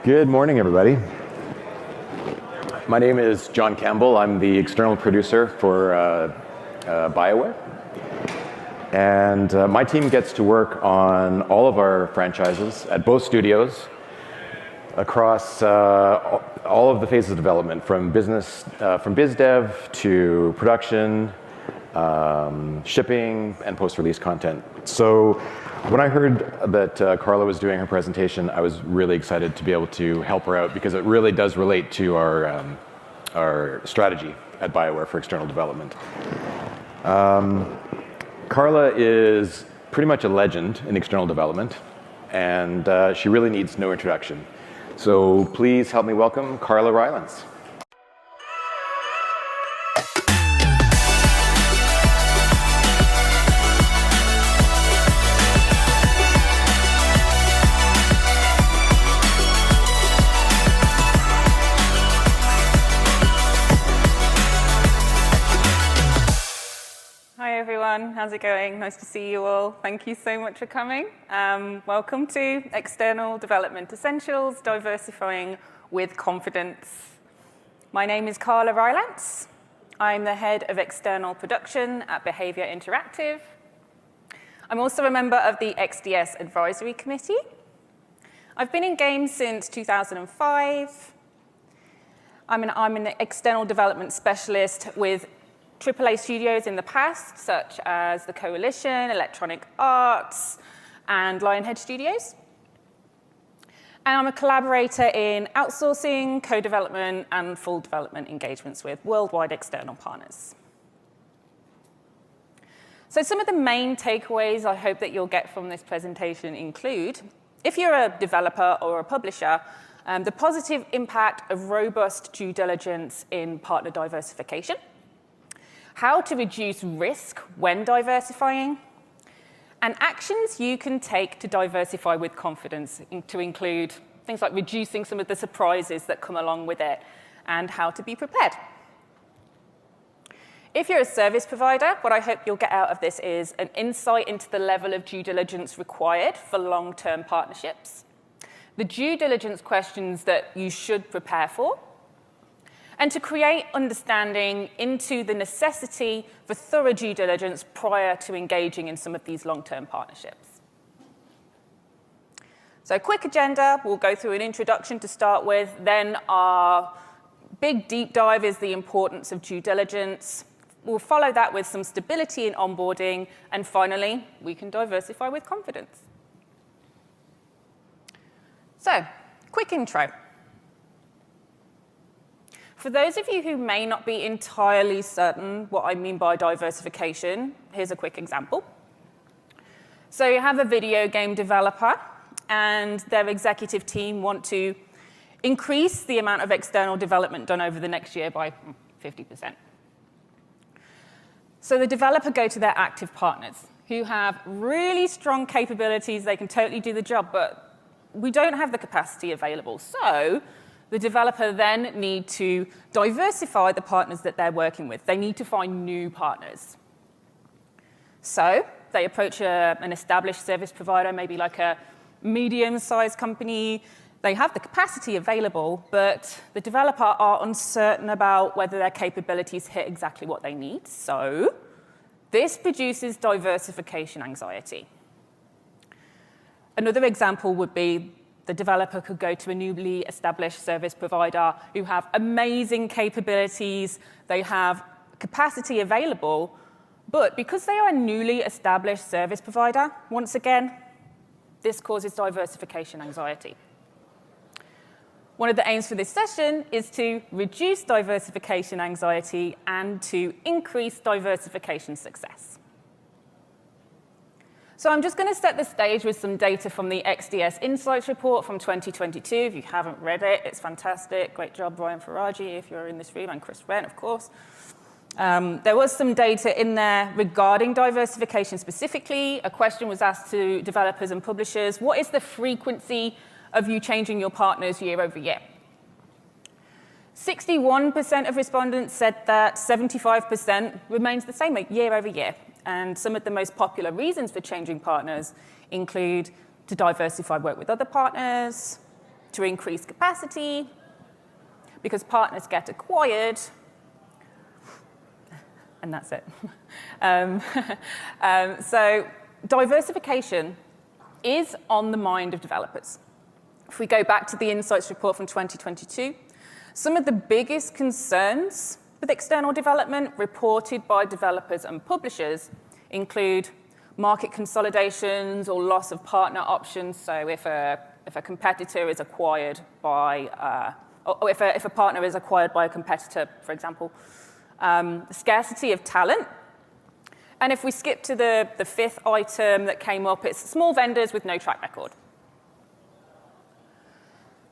Good morning, everybody. My name is John Campbell. I'm the external producer for Behaviour. And my team gets to work on all of our franchises at both studios across all of the phases of development, from biz dev to production, shipping, and post-release content. So when I heard that Carla was doing her presentation, I was really excited to be able to help her out because it really does relate to our strategy at Behaviour for external development. Carla is pretty much a legend in external development, and she really needs no introduction. So please help me welcome Carla Rylance. How's it going? Nice to see you all. Thank you so much for coming. Welcome to External Development Essentials, Diversifying with Confidence. My name is Carla Rylance. I'm the head of external production at Behaviour Interactive. I'm also a member of the XDS Advisory Committee. I've been in games since 2005. I'm an external development specialist with AAA studios in the past, such as the Coalition, Electronic Arts, and Lionhead Studios. And I'm a collaborator in outsourcing, co-development, and full development engagements with worldwide external partners. So some of the main takeaways I hope that you'll get from this presentation include, if you're a developer or a publisher, the positive impact of robust due diligence in partner diversification, how to reduce risk when diversifying, and actions you can take to diversify with confidence, to include things like reducing some of the surprises that come along with it, and how to be prepared. If you're a service provider, what I hope you'll get out of this is an insight into the level of due diligence required for long-term partnerships, the due diligence questions that you should prepare for, and to create understanding into the necessity for thorough due diligence prior to engaging in some of these long-term partnerships. So quick agenda, we'll go through an introduction to start with, then our big deep dive is the importance of due diligence. We'll follow that with some stability in onboarding, and finally, we can diversify with confidence. So, quick intro. For those of you who may not be entirely certain what I mean by diversification, here's a quick example. So you have a video game developer, and their executive team want to increase the amount of external development done over the next year by 50%. So the developer go to their active partners, who have really strong capabilities. They can totally do the job, but we don't have the capacity available. So the developer then need to diversify the partners that they're working with. They need to find new partners. So they approach an established service provider, maybe like a medium-sized company. They have the capacity available, but the developer are uncertain about whether their capabilities hit exactly what they need. So this produces diversification anxiety. Another example would be the developer could go to a newly established service provider who have amazing capabilities, they have capacity available, but because they are a newly established service provider, once again, this causes diversification anxiety. One of the aims for this session is to reduce diversification anxiety and to increase diversification success. So I'm just going to set the stage with some data from the XDS Insights Report from 2022. If you haven't read it, it's fantastic. Great job, Brian Faraji, if you're in this room, and Chris Wren, of course. There was some data in there regarding diversification specifically. A question was asked to developers and publishers, what is the frequency of you changing your partners year over year? 61% of respondents said that, 75% remains the same year over year. And some of the most popular reasons for changing partners include to diversify work with other partners, to increase capacity, because partners get acquired, and that's it. So diversification is on the mind of developers. If we go back to the Insights Report from 2022, some of the biggest concerns with external development reported by developers and publishers include market consolidations or loss of partner options. So if a competitor is acquired by, or if a partner is acquired by a competitor, for example, the scarcity of talent. And if we skip to the fifth item that came up, it's small vendors with no track record.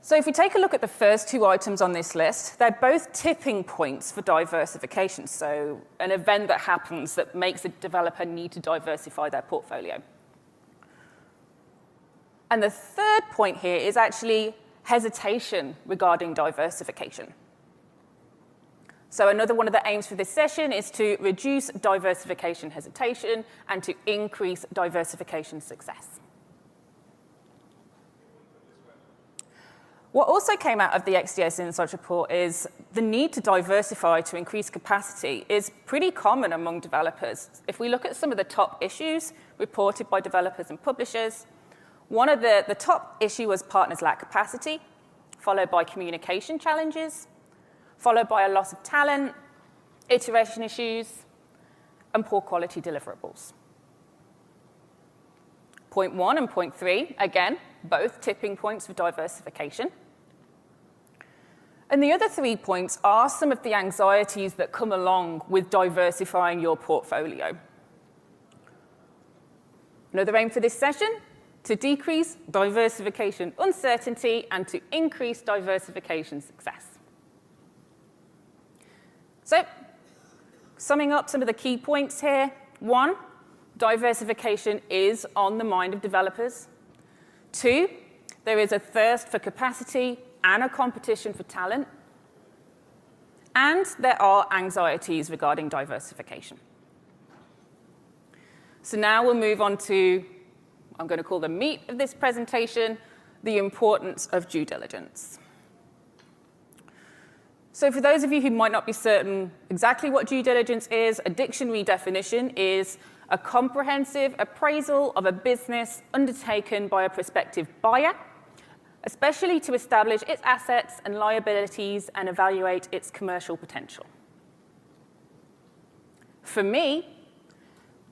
So if we take a look at the first two items on this list, they're both tipping points for diversification. So an event that happens that makes a developer need to diversify their portfolio. And the third point here is actually hesitation regarding diversification. So another one of the aims for this session is to reduce diversification hesitation and to increase diversification success. What also came out of the XDS Insights Report is the need to diversify to increase capacity is pretty common among developers. If we look at some of the top issues reported by developers and publishers, one of the top issue was partners lack capacity, followed by communication challenges, followed by a loss of talent, iteration issues, and poor quality deliverables. Point 1 and point 3, again, both tipping points for diversification. And the other 3 points are some of the anxieties that come along with diversifying your portfolio. Another aim for this session, to decrease diversification uncertainty and to increase diversification success. So, summing up some of the key points here. 1, diversification is on the mind of developers. 2, there is a thirst for capacity and a competition for talent. And there are anxieties regarding diversification. So now we'll move on to, I'm going to call the meat of this presentation, the importance of due diligence. So for those of you who might not be certain exactly what due diligence is, a dictionary definition is a comprehensive appraisal of a business undertaken by a prospective buyer, especially to establish its assets and liabilities and evaluate its commercial potential. For me,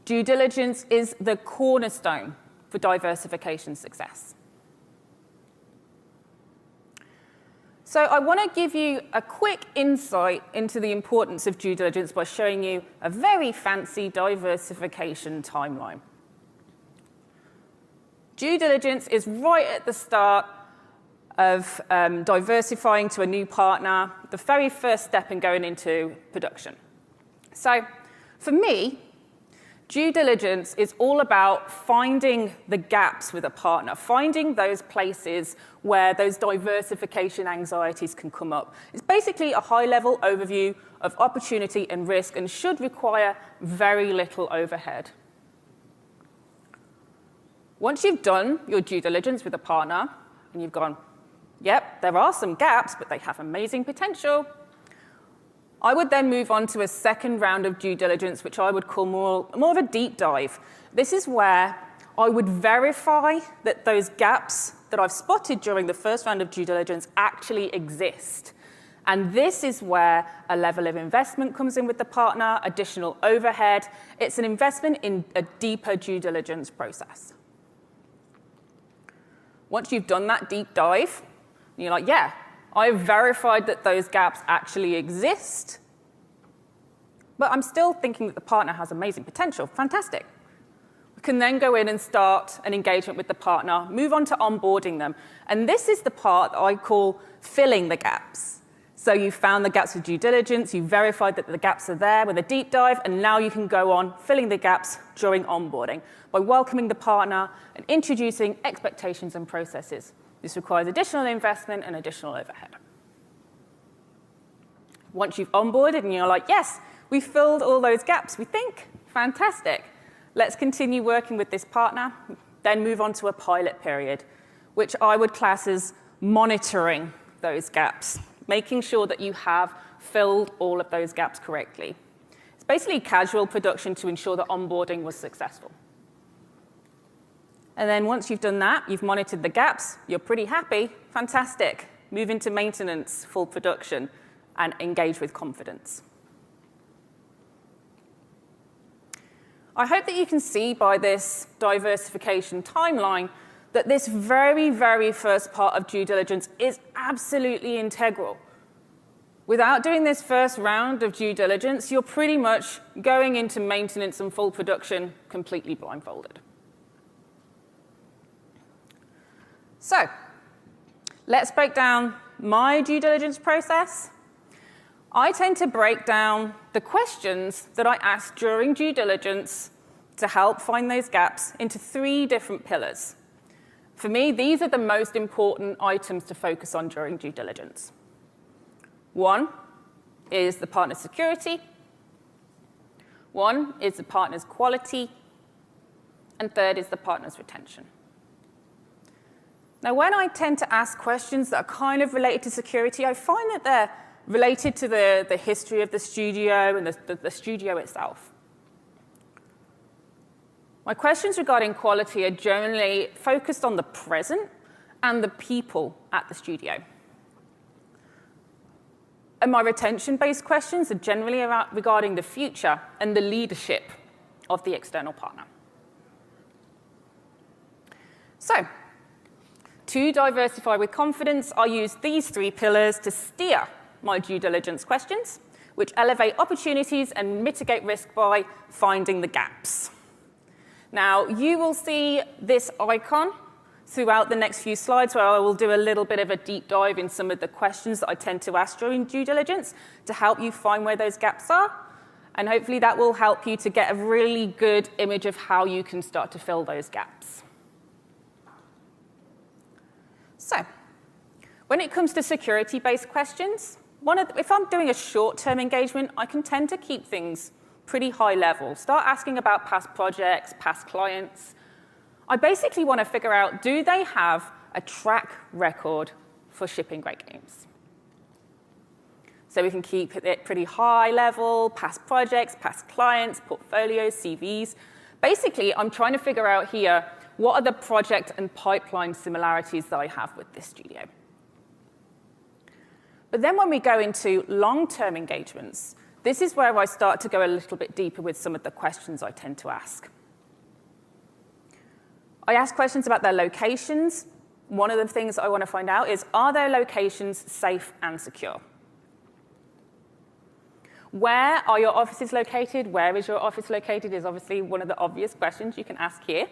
due diligence is the cornerstone for diversification success. So I want to give you a quick insight into the importance of due diligence by showing you a very fancy diversification timeline. Due diligence is right at the start of diversifying to a new partner, the very first step in going into production. So for me, due diligence is all about finding the gaps with a partner, finding those places where those diversification anxieties can come up. It's basically a high-level overview of opportunity and risk and should require very little overhead. Once you've done your due diligence with a partner and you've gone, yep, there are some gaps, but they have amazing potential, I would then move on to a second round of due diligence, which I would call more of a deep dive. This is where I would verify that those gaps that I've spotted during the first round of due diligence actually exist. And this is where a level of investment comes in with the partner, additional overhead. It's an investment in a deeper due diligence process. Once you've done that deep dive, you're like, yeah, I've verified that those gaps actually exist, but I'm still thinking that the partner has amazing potential. Fantastic. We can then go in and start an engagement with the partner, move on to onboarding them. And this is the part that I call filling the gaps. So you found the gaps with due diligence, you verified that the gaps are there with a deep dive, and now you can go on filling the gaps during onboarding by welcoming the partner and introducing expectations and processes. This requires additional investment and additional overhead. Once you've onboarded and you're like, yes, we filled all those gaps, we think, fantastic. Let's continue working with this partner, then move on to a pilot period, which I would class as monitoring those gaps, making sure that you have filled all of those gaps correctly. It's basically casual production to ensure that onboarding was successful. And then once you've done that, you've monitored the gaps, you're pretty happy, fantastic. Move into maintenance, full production, and engage with confidence. I hope that you can see by this diversification timeline that this very, very first part of due diligence is absolutely integral. Without doing this first round of due diligence, you're pretty much going into maintenance and full production completely blindfolded. So, let's break down my due diligence process. I tend to break down the questions that I ask during due diligence to help find those gaps into 3 different pillars. For me, these are the most important items to focus on during due diligence. 1 is the partner's security. 1 is the partner's quality. And 3rd is the partner's retention. Now, when I tend to ask questions that are kind of related to security, I find that they're related to the history of the studio and the studio itself. My questions regarding quality are generally focused on the present and the people at the studio. And my retention-based questions are generally regarding the future and the leadership of the external partner. So, to diversify with confidence, I use these 3 pillars to steer my due diligence questions, which elevate opportunities and mitigate risk by finding the gaps. Now, you will see this icon throughout the next few slides, where I will do a little bit of a deep dive in some of the questions that I tend to ask during due diligence to help you find where those gaps are. And hopefully that will help you to get a really good image of how you can start to fill those gaps. So, when it comes to security-based questions, if I'm doing a short-term engagement, I can tend to keep things pretty high level. Start asking about past projects, past clients. I basically want to figure out, do they have a track record for shipping great games? So we can keep it pretty high level, past projects, past clients, portfolios, CVs. Basically, I'm trying to figure out here, what are the project and pipeline similarities that I have with this studio? But then when we go into long-term engagements, this is where I start to go a little bit deeper with some of the questions I tend to ask. I ask questions about their locations. One of the things I want to find out is, are their locations safe and secure? Where are your offices located? Where is your office located is obviously one of the obvious questions you can ask here.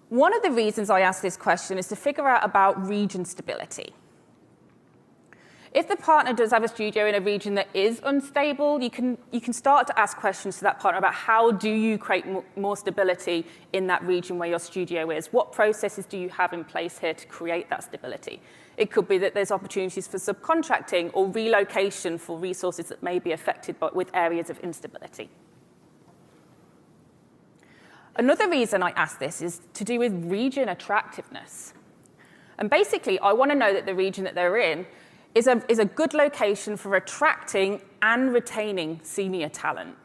One of the reasons I ask this question is to figure out about region stability. If the partner does have a studio in a region that is unstable, you can start to ask questions to that partner about how do you create more stability in that region where your studio is? What processes do you have in place here to create that stability? It could be that there's opportunities for subcontracting or relocation for resources that may be affected with areas of instability. Another reason I ask this is to do with region attractiveness. And basically, I want to know that the region that they're in is a good location for attracting and retaining senior talent.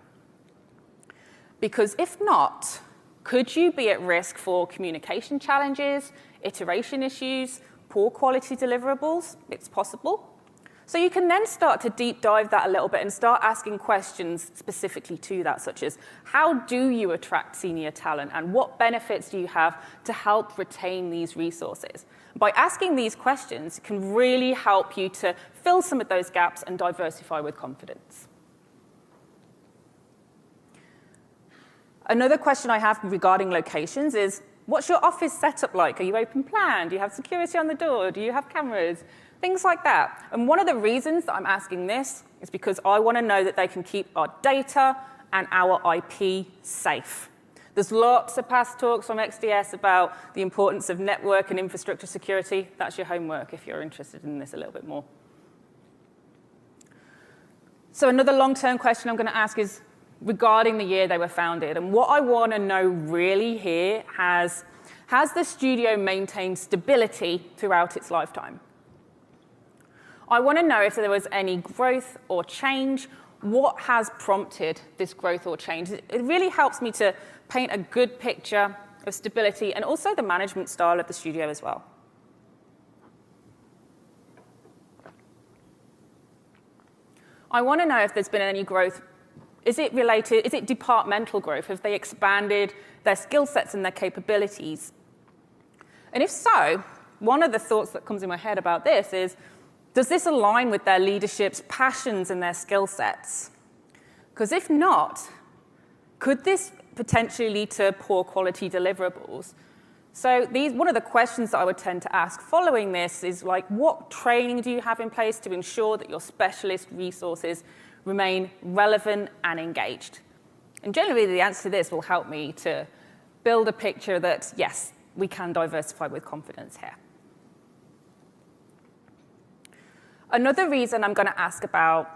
Because if not, could you be at risk for communication challenges, iteration issues, poor quality deliverables? It's possible. So you can then start to deep dive that a little bit and start asking questions specifically to that, such as, how do you attract senior talent and what benefits do you have to help retain these resources? By asking these questions, it can really help you to fill some of those gaps and diversify with confidence. Another question I have regarding locations is, what's your office setup like? Are you open plan? Do you have security on the door? Do you have cameras? Things like that. And one of the reasons that I'm asking this is because I want to know that they can keep our data and our IP safe. There's lots of past talks from XDS about the importance of network and infrastructure security. That's your homework if you're interested in this a little bit more. So another long-term question I'm going to ask is regarding the year they were founded. And what I want to know really here Has the studio maintained stability throughout its lifetime? I want to know if there was any growth or change. What has prompted this growth or change? It really helps me to paint a good picture of stability and also the management style of the studio as well. I want to know if there's been any growth. Is it related? Is it departmental growth? Have they expanded their skill sets and their capabilities? And if so, one of the thoughts that comes in my head about this is, does this align with their leadership's passions and their skill sets? Because if not, could this potentially lead to poor quality deliverables? So one of the questions that I would tend to ask following this is, like, what training do you have in place to ensure that your specialist resources remain relevant and engaged? And generally, the answer to this will help me to build a picture that, yes, we can diversify with confidence here. Another reason I'm going to ask about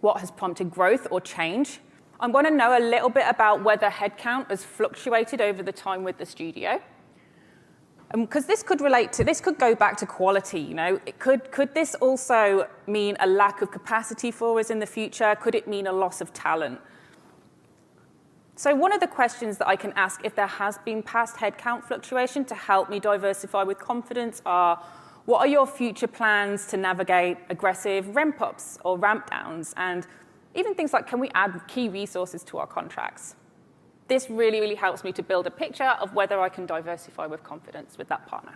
what has prompted growth or change, I'm going to know a little bit about whether headcount has fluctuated over the time with the studio. Because this could go back to quality, you know. Could this also mean a lack of capacity for us in the future? Could it mean a loss of talent? So one of the questions that I can ask if there has been past headcount fluctuation to help me diversify with confidence are, what are your future plans to navigate aggressive ramp-ups or ramp-downs? And even things like, can we add key resources to our contracts? This really, really helps me to build a picture of whether I can diversify with confidence with that partner.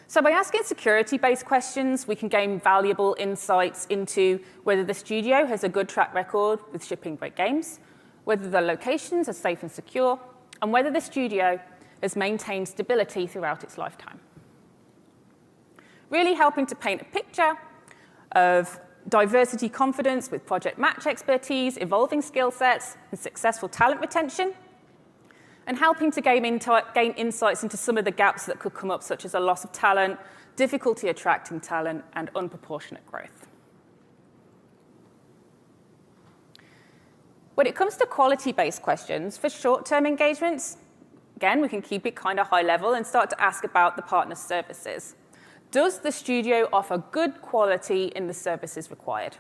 So by asking security-based questions, we can gain valuable insights into whether the studio has a good track record with shipping great games, whether the locations are safe and secure, and whether the studio has maintained stability throughout its lifetime. Really helping to paint a picture of diversity confidence with project match expertise, evolving skill sets, and successful talent retention, and helping to gain insights into some of the gaps that could come up, such as a loss of talent, difficulty attracting talent, and unproportionate growth. When it comes to quality-based questions, for short-term engagements, again, we can keep it kind of high level and start to ask about the partner's services. Does the studio offer good quality in the services required?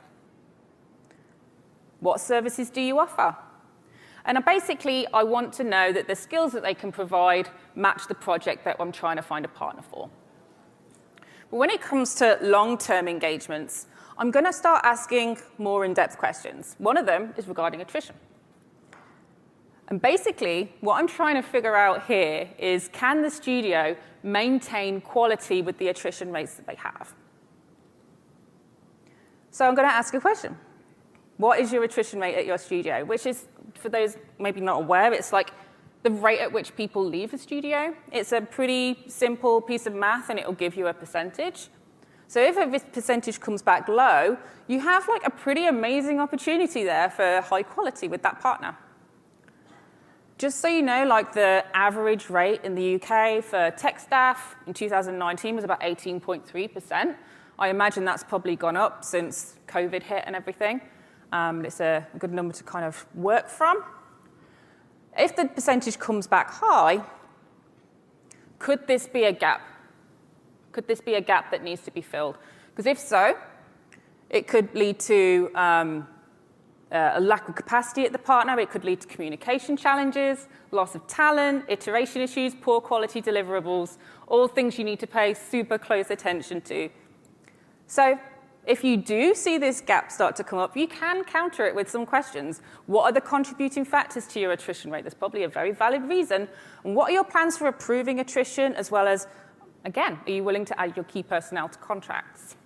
What services do you offer? And basically, I want to know that the skills that they can provide match the project that I'm trying to find a partner for. But when it comes to long-term engagements, I'm going to start asking more in-depth questions. One of them is regarding attrition. And basically, what I'm trying to figure out here is, can the studio maintain quality with the attrition rates that they have? So I'm going to ask a question. What is your attrition rate at your studio? Which is, for those maybe not aware, it's like the rate at which people leave the studio. It's a pretty simple piece of math, and it will give you a percentage. So if a percentage comes back low, you have like a pretty amazing opportunity there for high quality with that partner. Just so you know, like the average rate in the UK for tech staff in 2019 was about 18.3%. I imagine that's probably gone up since COVID hit and everything. It's a good number to kind of work from. If the percentage comes back high, could this be a gap? Could this be a gap that needs to be filled? Because if so, it could lead to a lack of capacity at the partner. It could lead to communication challenges, loss of talent, iteration issues, poor quality deliverables, all things you need to pay super close attention to. So if you do see this gap start to come up, you can counter it with some questions. What are the contributing factors to your attrition rate? There's probably a very valid reason. And what are your plans for improving attrition, as well as, again, are you willing to add your key personnel to contracts?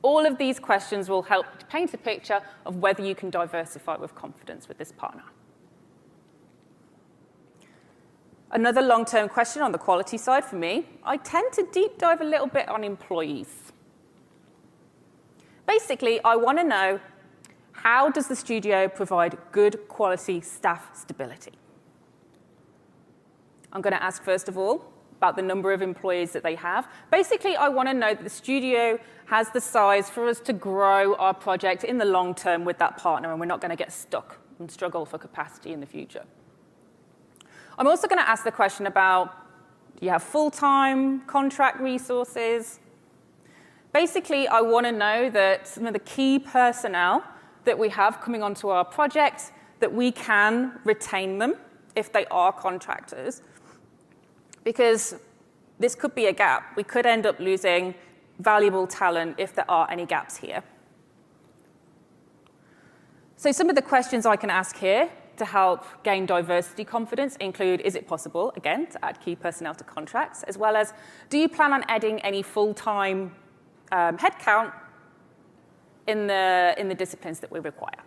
All of these questions will help to paint a picture of whether you can diversify with confidence with this partner. Another long-term question on the quality side for me, I tend to deep dive a little bit on employees. Basically, I want to know, how does the studio provide good quality staff stability? I'm going to ask, first of all, about the number of employees that they have. Basically, I want to know that the studio has the size for us to grow our project in the long term with that partner, and we're not going to get stuck and struggle for capacity in the future. I'm also going to ask the question about, do you have full-time contract resources? Basically, I want to know that some of the key personnel that we have coming onto our project, that we can retain them if they are contractors, because this could be a gap. We could end up losing valuable talent if there are any gaps here. So some of the questions I can ask here to help gain diversity confidence include, is it possible, again, to add key personnel to contracts, as well as, do you plan on adding any full-time headcount in the disciplines that we require?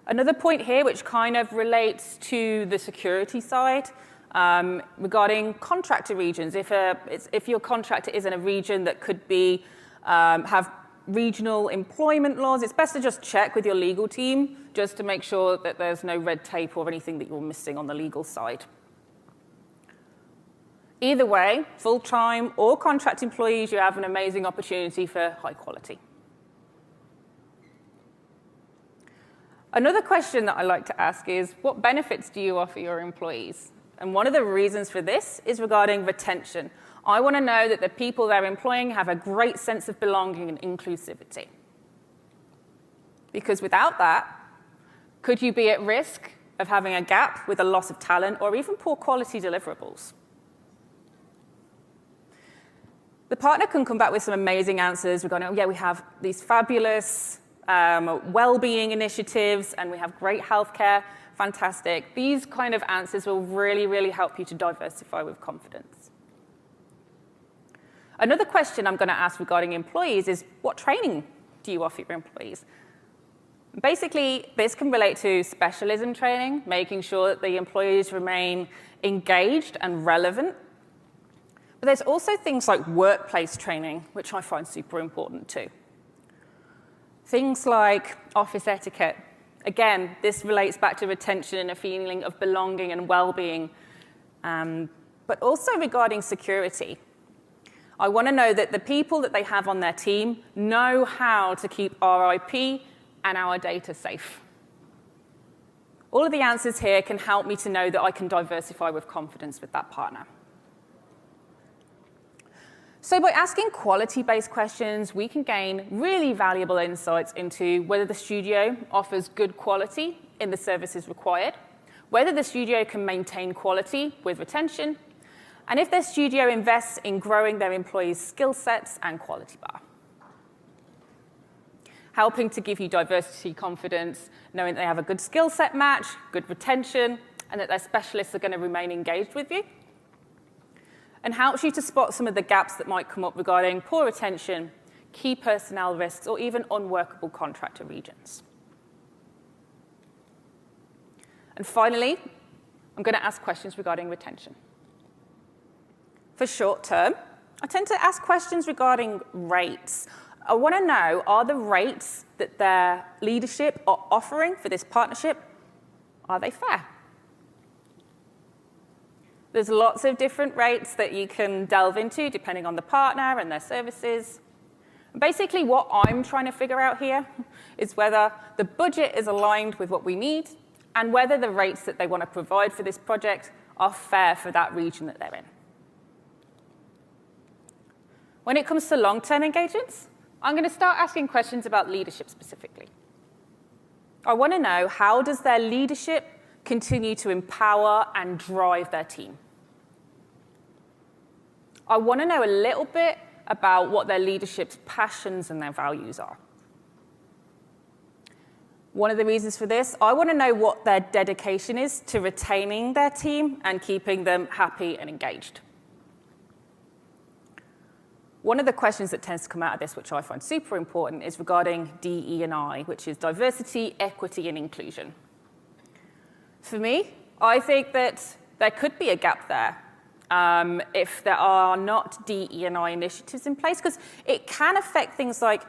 Another point here, which kind of relates to the security side, regarding contractor regions. If your contractor is in a region that could be have regional employment laws, it's best to just check with your legal team just to make sure that there's no red tape or anything that you're missing on the legal side. Either way, full-time or contract employees, you have an amazing opportunity for high quality. Another question that I like to ask is, what benefits do you offer your employees? And one of the reasons for this is regarding retention. I want to know that the people they're employing have a great sense of belonging and inclusivity. Because without that, could you be at risk of having a gap with a loss of talent or even poor quality deliverables? The partner can come back with some amazing answers regarding, oh yeah, we have these fabulous well-being initiatives and we have great healthcare. Fantastic. These kind of answers will really, really help you to diversify with confidence. Another question I'm going to ask regarding employees is, what training do you offer your employees? Basically, this can relate to specialism training, making sure that the employees remain engaged and relevant. But there's also things like workplace training, which I find super important too. Things like office etiquette. Again, this relates back to retention and a feeling of belonging and well-being, but also regarding security. I want to know that the people that they have on their team know how to keep our IP and our data safe. All of the answers here can help me to know that I can diversify with confidence with that partner. So by asking quality-based questions, we can gain really valuable insights into whether the studio offers good quality in the services required, whether the studio can maintain quality with retention, and if their studio invests in growing their employees' skill sets and quality bar. Helping to give you diversity confidence, knowing that they have a good skill set match, good retention, and that their specialists are going to remain engaged with you. And helps you to spot some of the gaps that might come up regarding poor retention, key personnel risks, or even unworkable contractor regions. And finally, I'm going to ask questions regarding retention. For short term, I tend to ask questions regarding rates. I want to know, are the rates that their leadership are offering for this partnership, are they fair? There's lots of different rates that you can delve into depending on the partner and their services. Basically, what I'm trying to figure out here is whether the budget is aligned with what we need and whether the rates that they want to provide for this project are fair for that region that they're in. When it comes to long-term engagements, I'm going to start asking questions about leadership specifically. I want to know, how does their leadership continue to empower and drive their team? I want to know a little bit about what their leadership's passions and their values are. One of the reasons for this, I want to know what their dedication is to retaining their team and keeping them happy and engaged. One of the questions that tends to come out of this, which I find super important, is regarding DE&I, which is diversity, equity, and inclusion. For me, I think that there could be a gap there if there are not DE&I initiatives in place, because it can affect things like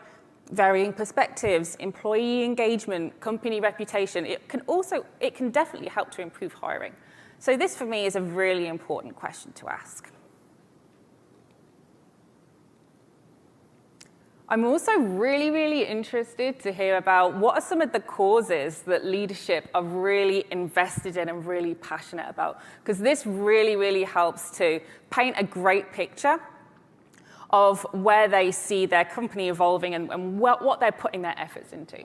varying perspectives, employee engagement, company reputation. It can definitely help to improve hiring. So this, for me, is a really important question to ask. I'm also really, really interested to hear about what are some of the causes that leadership are really invested in and really passionate about, because this really, really helps to paint a great picture of where they see their company evolving and what they're putting their efforts into.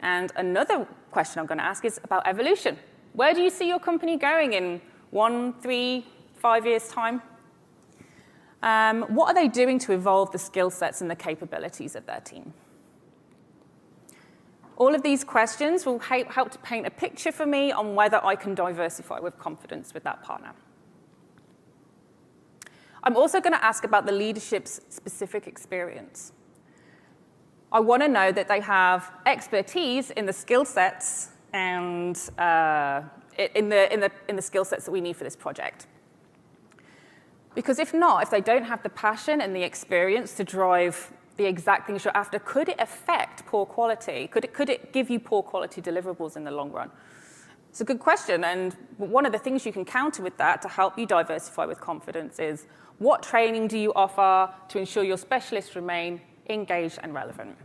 And another question I'm going to ask is about evolution. Where do you see your company going in 1, 3, 5 years' time? What are they doing to evolve the skill sets and the capabilities of their team? All of these questions will help to paint a picture for me on whether I can diversify with confidence with that partner. I'm also going to ask about the leadership's specific experience. I want to know that they have expertise in the skill sets and in the skill sets that we need for this project. Because if not, if they don't have the passion and the experience to drive the exact things you're after, could it affect poor quality? Could it give you poor quality deliverables in the long run? It's a good question, and one of the things you can counter with that to help you diversify with confidence is what training do you offer to ensure your specialists remain engaged and relevant?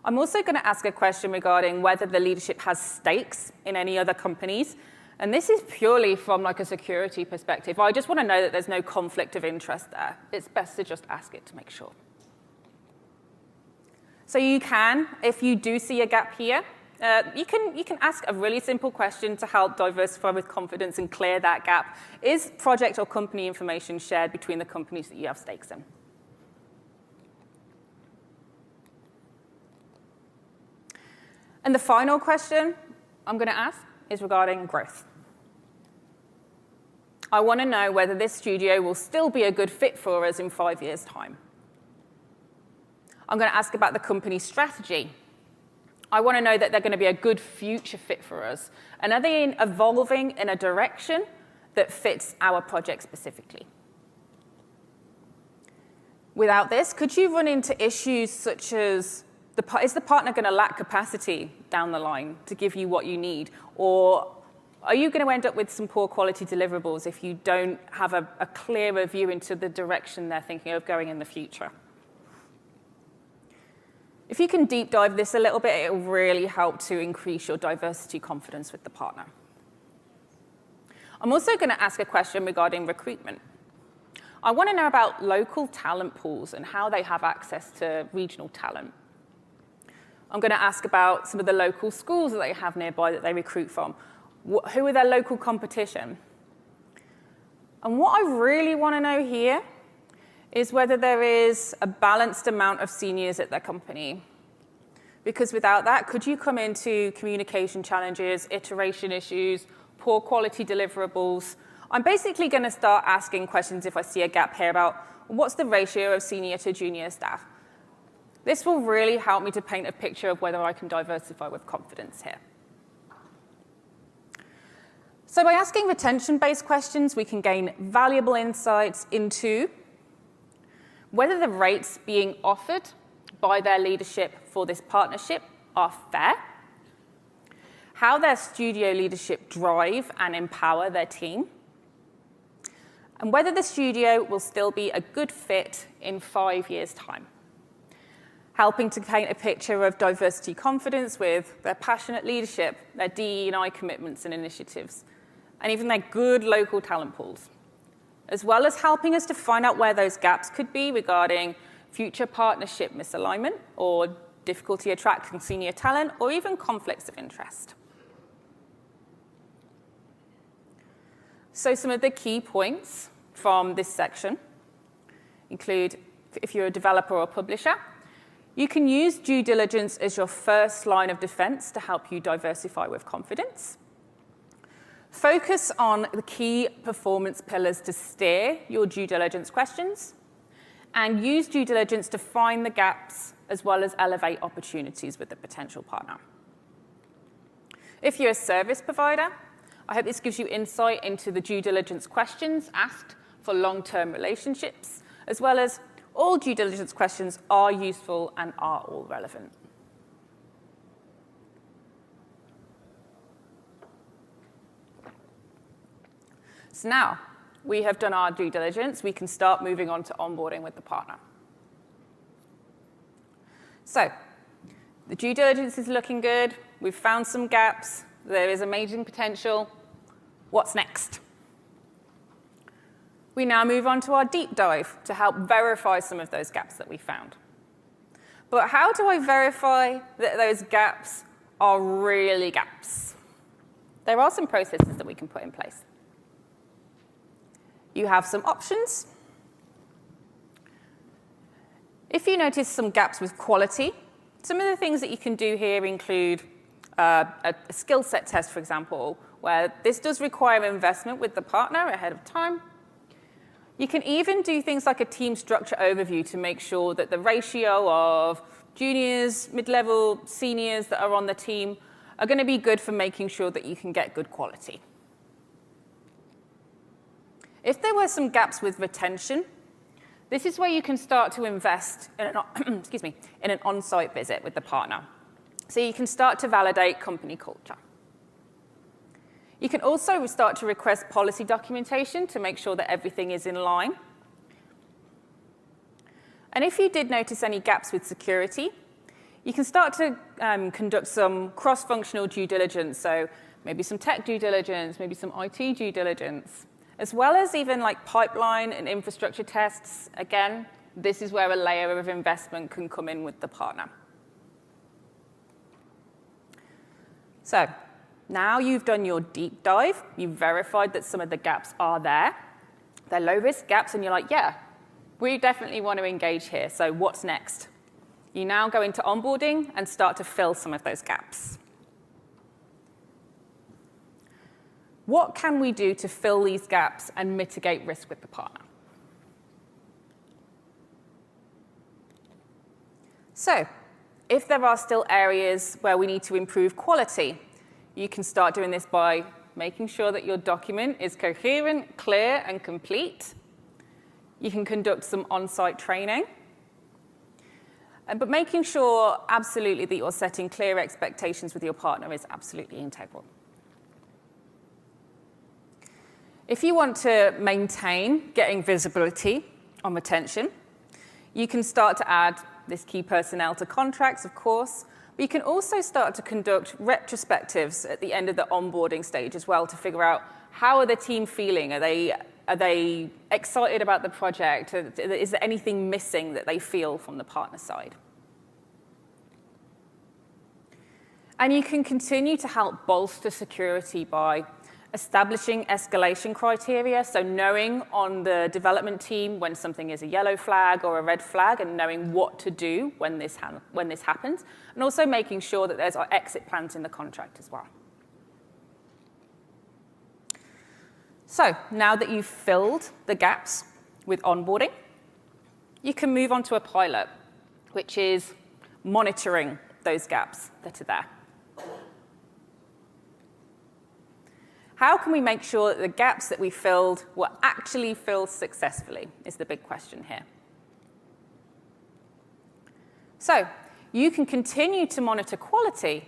I'm also going to ask a question regarding whether the leadership has stakes in any other companies. And this is purely from like a security perspective. I just want to know that there's no conflict of interest there. It's best to just ask it to make sure. So you can, if you do see a gap here, you can ask a really simple question to help diversify with confidence and clear that gap. Is project or company information shared between the companies that you have stakes in? And the final question I'm going to ask is regarding growth. I want to know whether this studio will still be a good fit for us in 5 years' time. I'm going to ask about the company's strategy. I want to know that they're going to be a good future fit for us. And are they evolving in a direction that fits our project specifically? Without this, could you run into issues such as, is the partner going to lack capacity down the line to give you what you need? Or are you going to end up with some poor quality deliverables if you don't have a clearer view into the direction they're thinking of going in the future? If you can deep dive this a little bit, it will really help to increase your diversity confidence with the partner. I'm also going to ask a question regarding recruitment. I want to know about local talent pools and how they have access to regional talent. I'm going to ask about some of the local schools that they have nearby that they recruit from. Who are their local competition? And what I really want to know here is whether there is a balanced amount of seniors at their company. Because without that, could you come into communication challenges, iteration issues, poor quality deliverables? I'm basically going to start asking questions if I see a gap here about what's the ratio of senior to junior staff. This will really help me to paint a picture of whether I can diversify with confidence here. So by asking retention-based questions, we can gain valuable insights into whether the rates being offered by their leadership for this partnership are fair, how their studio leadership drive and empower their team, and whether the studio will still be a good fit in 5 years' time, helping to paint a picture of diversity confidence with their passionate leadership, their DE&I commitments and initiatives, and even their good local talent pools, as well as helping us to find out where those gaps could be regarding future partnership misalignment or difficulty attracting senior talent or even conflicts of interest. So some of the key points from this section include, if you're a developer or publisher, you can use due diligence as your first line of defense to help you diversify with confidence. Focus on the key performance pillars to steer your due diligence questions, and use due diligence to find the gaps as well as elevate opportunities with the potential partner. If you're a service provider, I hope this gives you insight into the due diligence questions asked for long-term relationships, as well as all due diligence questions are useful and are all relevant. So now, we have done our due diligence, we can start moving on to onboarding with the partner. So the due diligence is looking good. We've found some gaps. There is amazing potential. What's next? We now move on to our deep dive to help verify some of those gaps that we found. But how do I verify that those gaps are really gaps? There are some processes that we can put in place. You have some options. If you notice some gaps with quality, some of the things that you can do here include a skill set test, for example, where this does require investment with the partner ahead of time. You can even do things like a team structure overview to make sure that the ratio of juniors, mid-level, seniors that are on the team are going to be good for making sure that you can get good quality. If there were some gaps with retention, this is where you can start to invest in an on-site visit with the partner. So you can start to validate company culture. You can also start to request policy documentation to make sure that everything is in line. And if you did notice any gaps with security, you can start to conduct some cross-functional due diligence, so maybe some tech due diligence, maybe some IT due diligence, as well as even like pipeline and infrastructure tests. Again, this is where a layer of investment can come in with the partner. So now you've done your deep dive, you've verified that some of the gaps are there. They're low-risk gaps, and you're like, yeah, we definitely want to engage here, so what's next? You now go into onboarding and start to fill some of those gaps. What can we do to fill these gaps and mitigate risk with the partner? So, if there are still areas where we need to improve quality, you can start doing this by making sure that your document is coherent, clear, and complete. You can conduct some on-site training. But making sure absolutely that you're setting clear expectations with your partner is absolutely integral. If you want to maintain getting visibility on retention, you can start to add this key personnel to contracts, of course, but you can also start to conduct retrospectives at the end of the onboarding stage as well to figure out how are the team feeling? Are they excited about the project? Is there anything missing that they feel from the partner side? And you can continue to help bolster security by establishing escalation criteria, so knowing on the development team when something is a yellow flag or a red flag and knowing what to do when this happens, and also making sure that there's exit plans in the contract as well. So now that you've filled the gaps with onboarding, you can move on to a pilot, which is monitoring those gaps that are there. How can we make sure that the gaps that we filled were actually filled successfully is the big question here. So you can continue to monitor quality.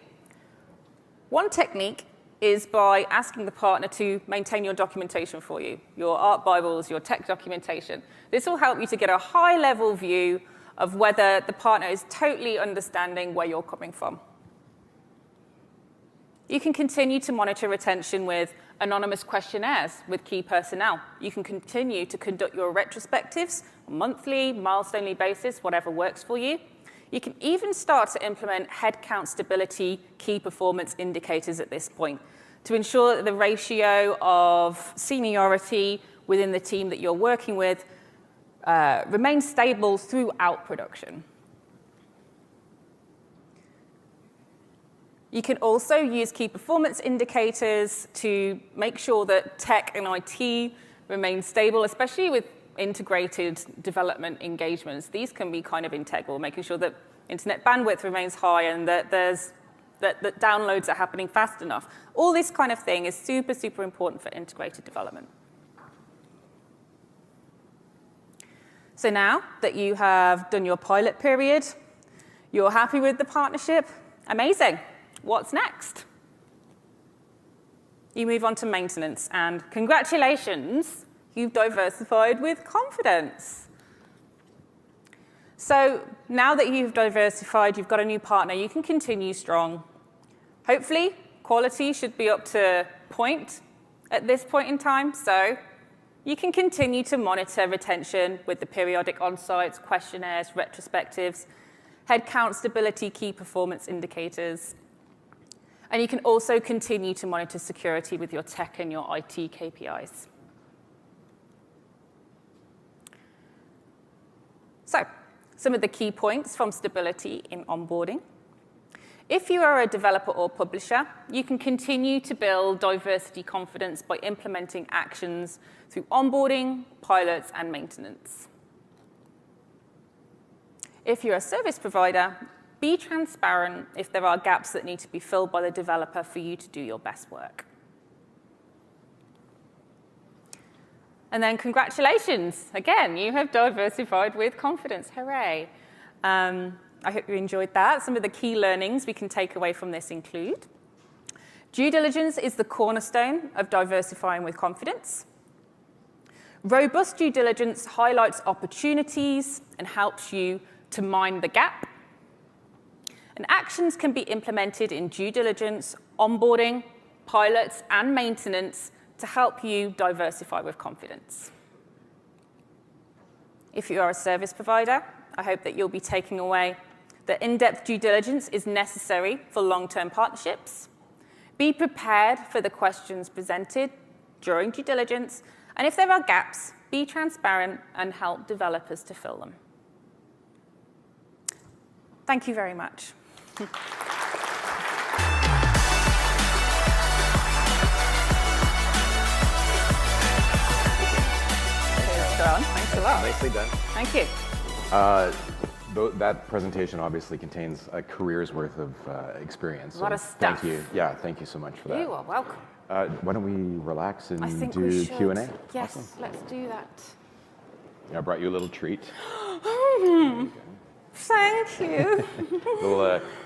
One technique is by asking the partner to maintain your documentation for you, your art bibles, your tech documentation. This will help you to get a high-level view of whether the partner is totally understanding where you're coming from. You can continue to monitor retention with anonymous questionnaires with key personnel. You can continue to conduct your retrospectives on a monthly, milestone-ly basis, whatever works for you. You can even start to implement headcount stability key performance indicators at this point to ensure that the ratio of seniority within the team that you're working with remains stable throughout production. You can also use key performance indicators to make sure that tech and IT remain stable, especially with integrated development engagements. These can be kind of integral, making sure that internet bandwidth remains high and that that downloads are happening fast enough. All this kind of thing is super, super important for integrated development. So now that you have done your pilot period, you're happy with the partnership, amazing. What's next? You move on to maintenance, and congratulations, You've diversified with confidence. So now that you've diversified, you've got a new partner, you can continue strong. Hopefully, quality should be up to point at this point in time, so you can continue to monitor retention with the periodic on-sites, questionnaires, retrospectives, headcount stability, key performance indicators. And you can also continue to monitor security with your tech and your IT KPIs. So, some of the key points from stability in onboarding. If you are a developer or publisher, you can continue to build diversity confidence by implementing actions through onboarding, pilots, and maintenance. If you're a service provider, be transparent if there are gaps that need to be filled by the developer for you to do your best work. And then congratulations. Again, you have diversified with confidence. Hooray. I hope you enjoyed that. Some of the key learnings we can take away from this include due diligence is the cornerstone of diversifying with confidence. Robust due diligence highlights opportunities and helps you to mind the gap. And actions can be implemented in due diligence, onboarding, pilots, and maintenance to help you diversify with confidence. If you are a service provider, I hope that you'll be taking away that in-depth due diligence is necessary for long-term partnerships. Be prepared for the questions presented during due diligence, and if there are gaps, be transparent and help developers to fill them. Thank you very much. Cheers, John. Thanks a lot. Nicely done. Thank you. That presentation obviously contains a career's worth of experience. A lot of stuff. Thank you. Yeah, thank you so much for that. You are welcome. Why don't we relax and I think do we should. Q&A? Yes, Awesome. let's do that. I brought you a little treat. Thank you.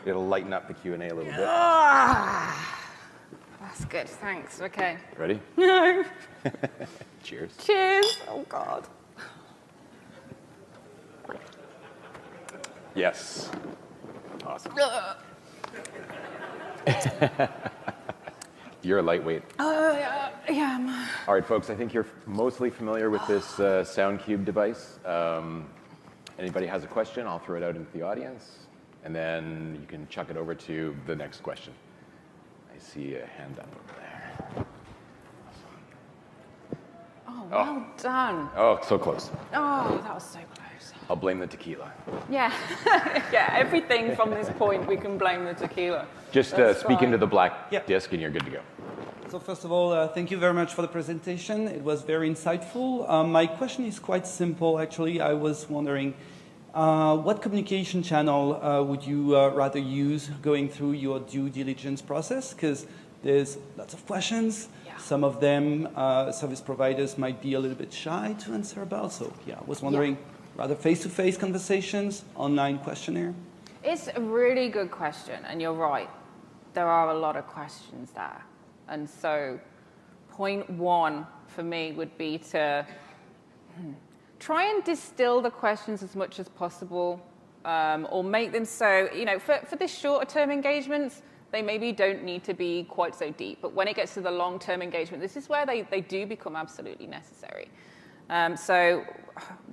It'll lighten up the Q&A a little bit. That's good, thanks. Okay. Ready? No. Cheers. Cheers. Oh, God. Yes. Awesome. You're a lightweight. Yeah. All right, folks, I think you're mostly familiar with this SoundCube device. Anybody has a question, I'll throw it out into the audience, and then you can chuck it over to the next question. I see a hand up over there. Oh, well done. Oh, so close. Oh, that was so close. I'll blame the tequila. Yeah. Yeah, everything from this point, we can blame the tequila. Just speak fine. into the black Yep. disc and you're good to go. So first of all, thank you very much for the presentation. It was very insightful. My question is quite simple, actually. I was wondering, what communication channel would you rather use going through your due diligence process? Because there's lots of questions. Yeah. Some of them, service providers might be a little bit shy to answer about. So yeah, I was wondering, rather face-to-face conversations, online questionnaire? It's a really good question, and you're right. There are a lot of questions there. And so point one for me would be to try and distill the questions as much as possible, or make them so, for this shorter term engagements, they maybe don't need to be quite so deep. But when it gets to the long-term engagement, this is where they do become absolutely necessary. So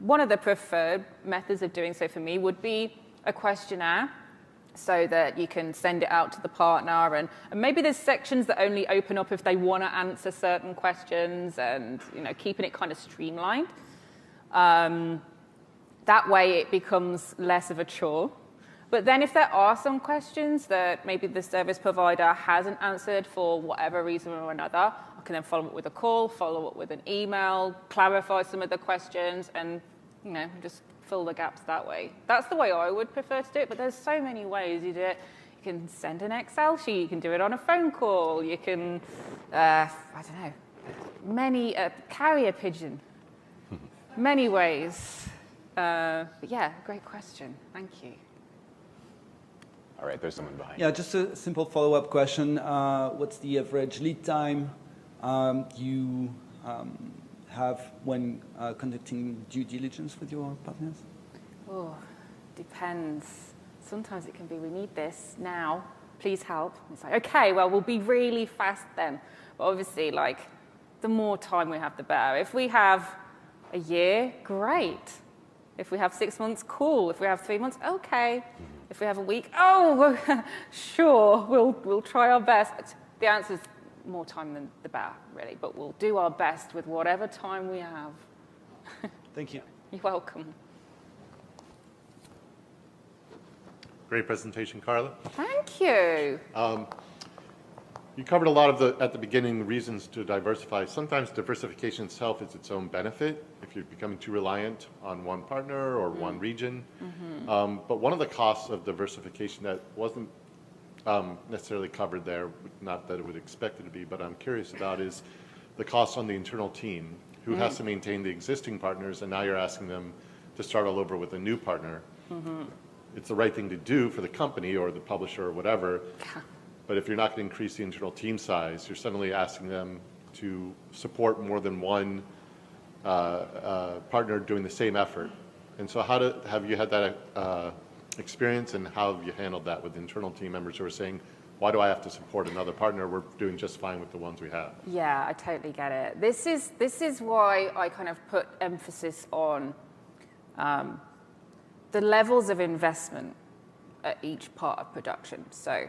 one of the preferred methods of doing so for me would be a questionnaire, so that you can send it out to the partner, and maybe there's sections that only open up if they want to answer certain questions, and keeping it kind of streamlined. That way it becomes less of a chore. But then if there are some questions that maybe the service provider hasn't answered for whatever reason or another, I can then follow up with a call, follow up with an email, clarify some of the questions, and just fill the gaps that way. That's the way I would prefer to do it, but there's so many ways you do it. You can send an Excel sheet, you can do it on a phone call, you can, carrier pigeon. Many ways. But yeah, great question. Thank you. All right, there's someone behind. Yeah, just a simple follow-up question. What's the average lead time you have when conducting due diligence with your partners? Oh, depends. Sometimes it can be, we need this now, please help. It's like, okay, well, we'll be really fast then. But obviously, like, the more time we have, the better. If we have a year, great. If we have 6 months, cool. If we have 3 months, okay. If we have a week, oh, sure, we'll try our best. The answer is more time than the better, really. But we'll do our best with whatever time we have. Thank you. You're welcome. Great presentation, Carla. Thank you. You covered a lot of at the beginning, the reasons to diversify. Sometimes diversification itself is its own benefit if you're becoming too reliant on one partner or one region. But one of the costs of diversification that wasn't necessarily covered there, not that it would expect it to be, but I'm curious about is the cost on the internal team who has to maintain the existing partners, and now you're asking them to start all over with a new partner. It's the right thing to do for the company or the publisher or whatever. But if you're not going to increase the internal team size, you're suddenly asking them to support more than one partner doing the same effort. And so have you had that experience, and how have you handled that with internal team members who are saying, why do I have to support another partner? We're doing just fine with the ones we have. Yeah, I totally get it. This is why I kind of put emphasis on the levels of investment at each part of production. So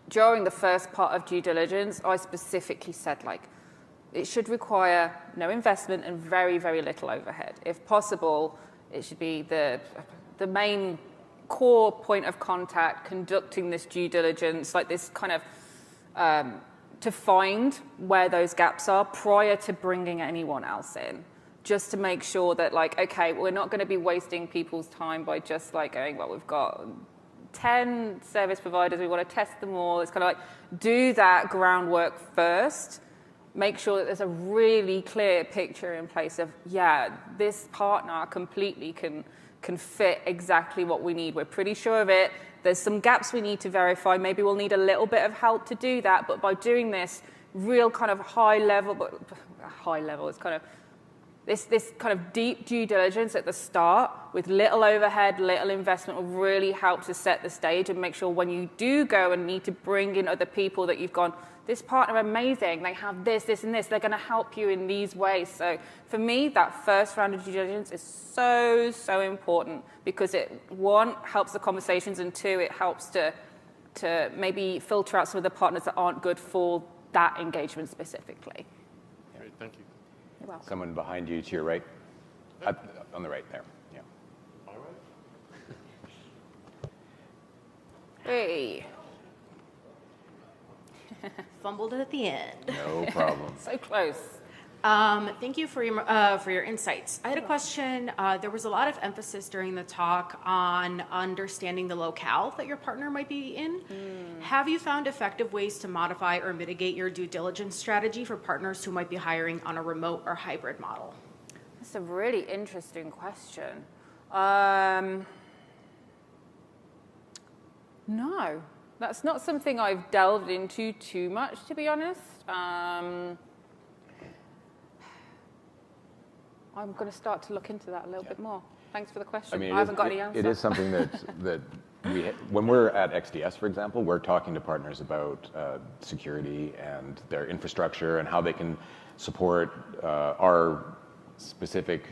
during the first part of due diligence, I specifically said, like, it should require no investment and very, very little overhead. If possible, it should be the main core point of contact conducting this due diligence, like this kind of to find where those gaps are prior to bringing anyone else in, just to make sure that, like, okay, we're not going to be wasting people's time by just like going, well, we've got 10 service providers, we want to test them all. It's kind of like, do that groundwork first, make sure that there's a really clear picture in place of, yeah, this partner completely can fit exactly what we need. We're pretty sure of it. There's some gaps we need to verify. Maybe we'll need a little bit of help to do that, but by doing this real kind of high level, it's kind of this kind of deep due diligence at the start with little overhead, little investment will really help to set the stage and make sure when you do go and need to bring in other people that you've gone, this partner amazing, they have this, this, and this, they're going to help you in these ways. So for me, that first round of due diligence is so, so important because it, one, helps the conversations, and two, it helps to maybe filter out some of the partners that aren't good for that engagement specifically. Great, thank you. You're welcome. Someone behind you to your right. On the right there. Yeah. All right. Hey. Fumbled it at the end. No problem. So close. Thank you for your insights. I had a question. There was a lot of emphasis during the talk on understanding the locale that your partner might be in. Have you found effective ways to modify or mitigate your due diligence strategy for partners who might be hiring on a remote or hybrid model? That's a really interesting question. No, that's not something I've delved into too much, to be honest. I'm going to start to look into that a little bit more. Thanks for the question. I mean, I haven't got any answer. It is something that when we're at XDS, for example, we're talking to partners about security and their infrastructure and how they can support our specific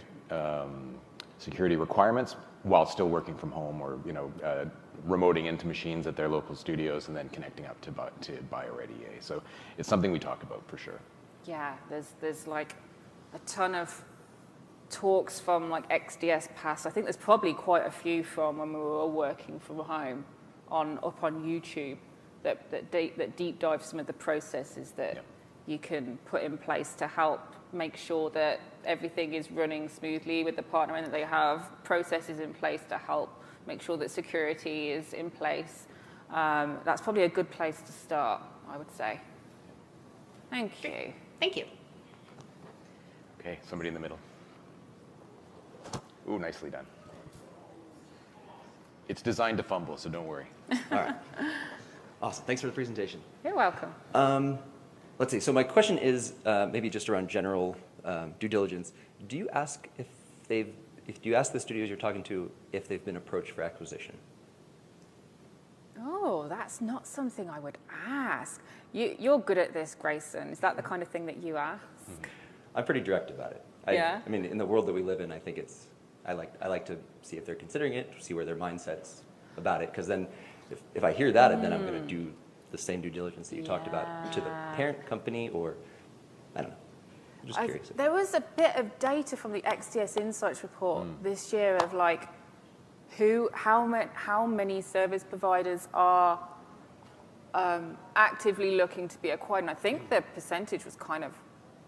security requirements while still working from home, or remoting into machines at their local studios and then connecting up to Bio-Ready EA. So it's something we talk about for sure. Yeah, there's like a ton of talks from like XDS past. I think there's probably quite a few from when we were all working from home up on YouTube that deep dive some of the processes that you can put in place to help make sure that everything is running smoothly with the partner and that they have processes in place to help make sure that security is in place. That's probably a good place to start, I would say. Thank you. Thank you. Okay, somebody in the middle. Ooh, nicely done. It's designed to fumble, so don't worry. All right. Awesome. Thanks for the presentation. You're welcome. Let's see. So my question is maybe just around general due diligence, do you ask do you ask the studios you're talking to if they've been approached for acquisition? Oh, that's not something I would ask. You're good at this, Grayson. Is that the kind of thing that you ask? I'm pretty direct about it. Yeah. I mean, in the world that we live in, I think I like to see if they're considering it, see where their mindset's about it, because then if I hear that, then I'm going to do the same due diligence that you talked about to the parent company, or I don't know. I'm just curious. There was a bit of data from the XDS Insights Report this year of like how many service providers are actively looking to be acquired, and I think the percentage was kind of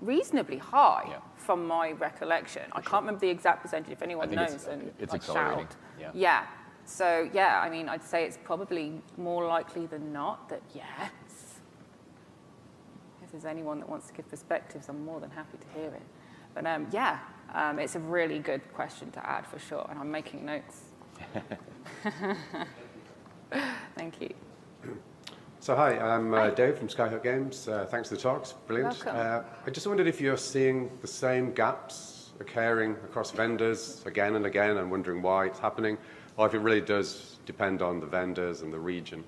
reasonably high from my recollection. I can't remember the exact percentage. If anyone knows, it's like, accelerating. shout. Yeah. So I mean, I'd say it's probably more likely than not that yes. If there's anyone that wants to give perspectives, I'm more than happy to hear it. But it's a really good question to add for sure, and I'm making notes. Thank you. So hi, I'm Dave from Skyhook Games. Thanks for the talks, brilliant. Welcome. I just wondered if you're seeing the same gaps occurring across vendors again and again and wondering why it's happening, or if it really does depend on the vendors and the region.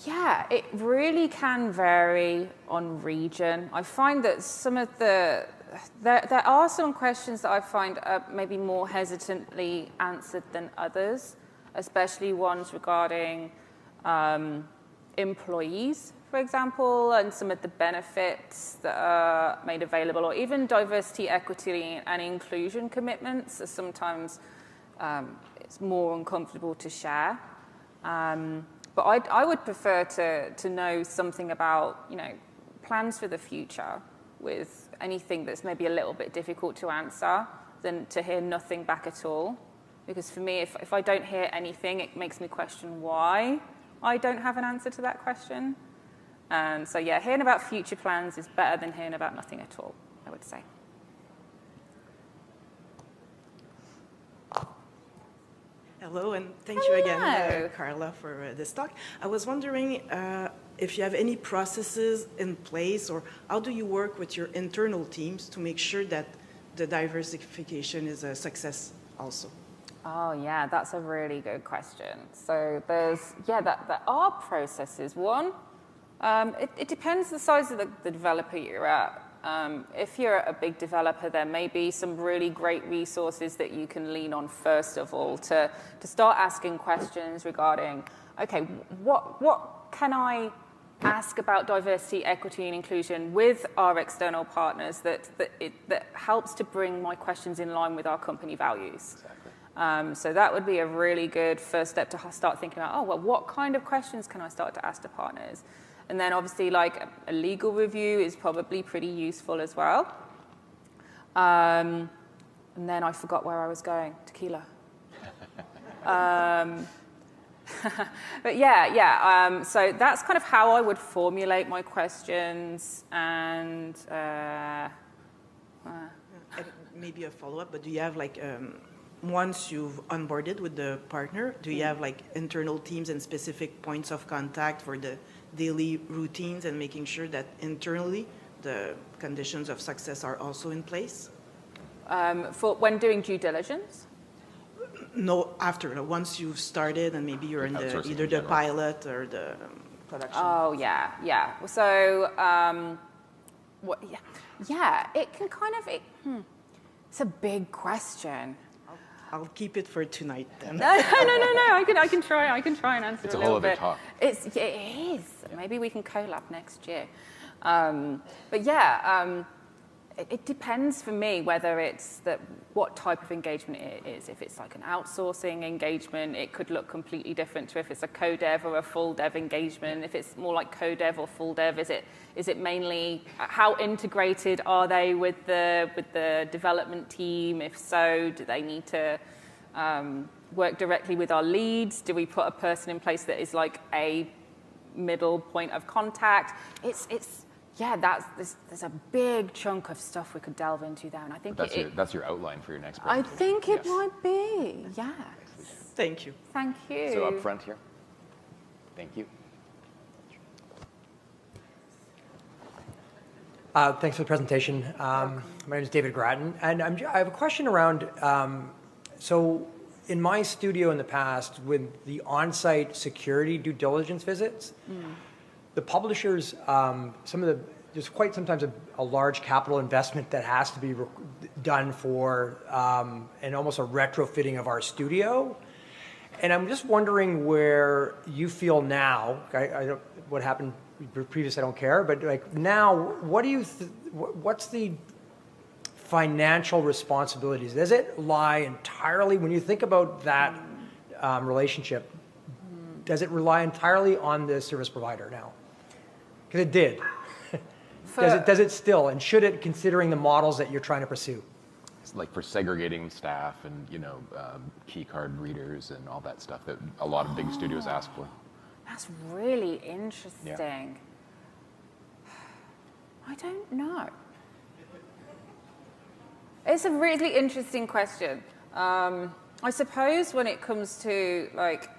Yeah, it really can vary on region. I find that some of there are some questions that I find are maybe more hesitantly answered than others, especially ones regarding employees, for example, and some of the benefits that are made available, or even diversity, equity, and inclusion commitments are sometimes it's more uncomfortable to share. But I would prefer to know something about, plans for the future with anything that's maybe a little bit difficult to answer than to hear nothing back at all. Because for me, if I don't hear anything, it makes me question why I don't have an answer to that question. And so, hearing about future plans is better than hearing about nothing at all, I would say. Hello, and thank you again, Carla, for this talk. I was wondering if you have any processes in place, or how do you work with your internal teams to make sure that the diversification is a success also? Oh, yeah, that's a really good question. So there are processes. One, it depends the size of the developer you're at. If you're a big developer, there may be some really great resources that you can lean on first of all to start asking questions regarding, okay, what can I ask about diversity, equity, and inclusion with our external partners that helps to bring my questions in line with our company values. Exactly. So that would be a really good first step to start thinking about, what kind of questions can I start to ask to partners? And then obviously like a legal review is probably pretty useful as well. And then I forgot where I was going, tequila. But so that's kind of how I would formulate my questions. And maybe a follow-up, but do you have once you've onboarded with the partner, do you have internal teams and specific points of contact for the daily routines and making sure that internally the conditions of success are also in place? For when doing due diligence? No, after, once you've started and maybe you're in either the pilot or the production. Oh, yeah. So, it can kind of, it's a big question. I'll keep it for tonight then. No. I can try and answer it's a a little whole other bit. talk. It is. Maybe we can collab next year. It depends for me whether it's what type of engagement it is. If it's like an outsourcing engagement, it could look completely different to if it's a co-dev or a full dev engagement. If it's more like co-dev or full dev, is it mainly how integrated are they with the development team? If so, do they need to work directly with our leads? Do we put a person in place that is like a middle point of contact? There's a big chunk of stuff we could delve into there, and I think that's your outline for your next I presentation. think it might be, yes. Thank you. Thank you. So up front here. Thank you. Thanks for the presentation. My name is David Grattan, and I have a question around, so in my studio in the past, with the on-site security due diligence visits, the publishers, there's quite sometimes a large capital investment that has to be done for, and almost a retrofitting of our studio. And I'm just wondering where you feel now, I don't, what happened previous, I don't care, but like now, what do you, what's the financial responsibilities? Does it lie entirely, when you think about that relationship, does it rely entirely on the service provider now? Because it did. Does it still, and should it, considering the models that you're trying to pursue? It's like for segregating staff and, you know, key card readers and all that stuff that a lot of big studios ask for. That's really interesting. Yeah. I don't know. It's a really interesting question. I suppose when it comes to like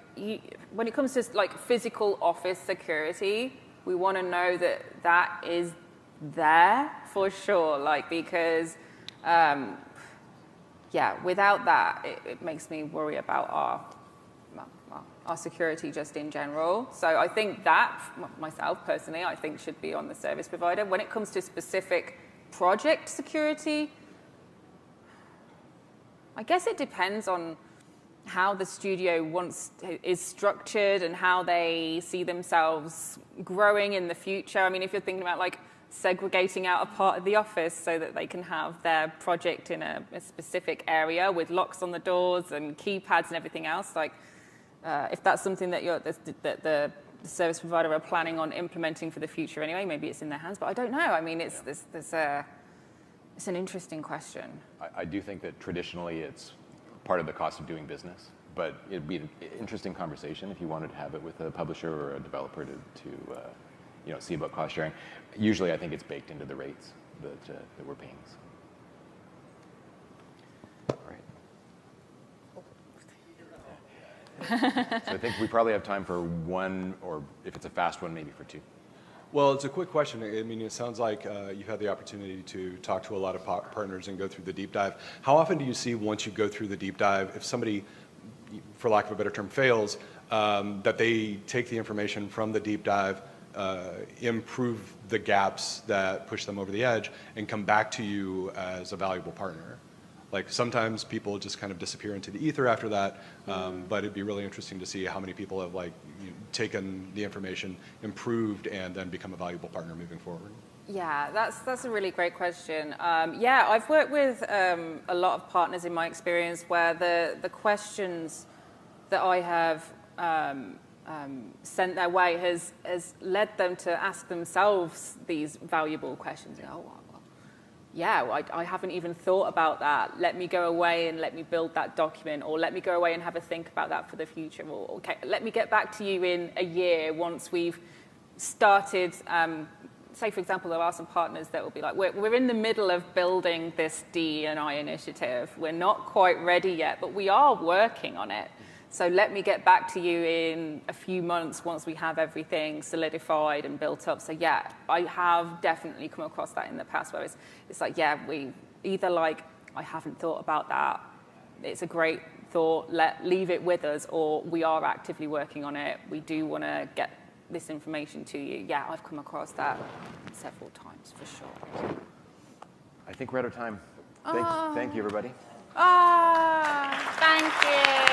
physical office security, we want to know that that is there for sure. Like because, yeah, without that, it makes me worry about our security just in general. So I think that, myself personally, I think should be on the service provider. When it comes to specific project security, I guess it depends on how the studio is structured and how they see themselves growing in the future. I mean, if you're thinking about like segregating out a part of the office so that they can have their project in a specific area with locks on the doors and keypads and everything else, like if that's something that the service provider are planning on implementing for the future anyway, maybe it's in their hands, but I don't know. I mean, it's an interesting question. I do think that traditionally it's part of the cost of doing business, but it'd be an interesting conversation if you wanted to have it with a publisher or a developer to you know, see about cost sharing. Usually I think it's baked into the rates that we're paying. All right. So I think we probably have time for one, or if it's a fast one, maybe for two. Well, it's a quick question. I mean, it sounds like you've had the opportunity to talk to a lot of partners and go through the deep dive. How often do you see, once you go through the deep dive, if somebody, for lack of a better term, fails, that they take the information from the deep dive, improve the gaps that push them over the edge, and come back to you as a valuable partner? Like sometimes people just kind of disappear into the ether after that, but it'd be really interesting to see how many people have like taken the information, improved, and then become a valuable partner moving forward. Yeah, that's a really great question. Yeah, I've worked with a lot of partners in my experience where the questions that I have sent their way has led them to ask themselves these valuable questions. Oh, well, yeah, I haven't even thought about that. Let me go away and let me build that document, or let me go away and have a think about that for the future. Or, okay, let me get back to you in a year once we've started. Say, for example, there are some partners that will be like, we're in the middle of building this D&I initiative. We're not quite ready yet, but we are working on it. So let me get back to you in a few months once we have everything solidified and built up. So yeah, I have definitely come across that in the past where it's like, yeah, we either like, I haven't thought about that, it's a great thought, leave it with us, or we are actively working on it, we do want to get this information to you. Yeah, I've come across that several times for sure. I think we're out of time. Thank you, everybody. Thank you.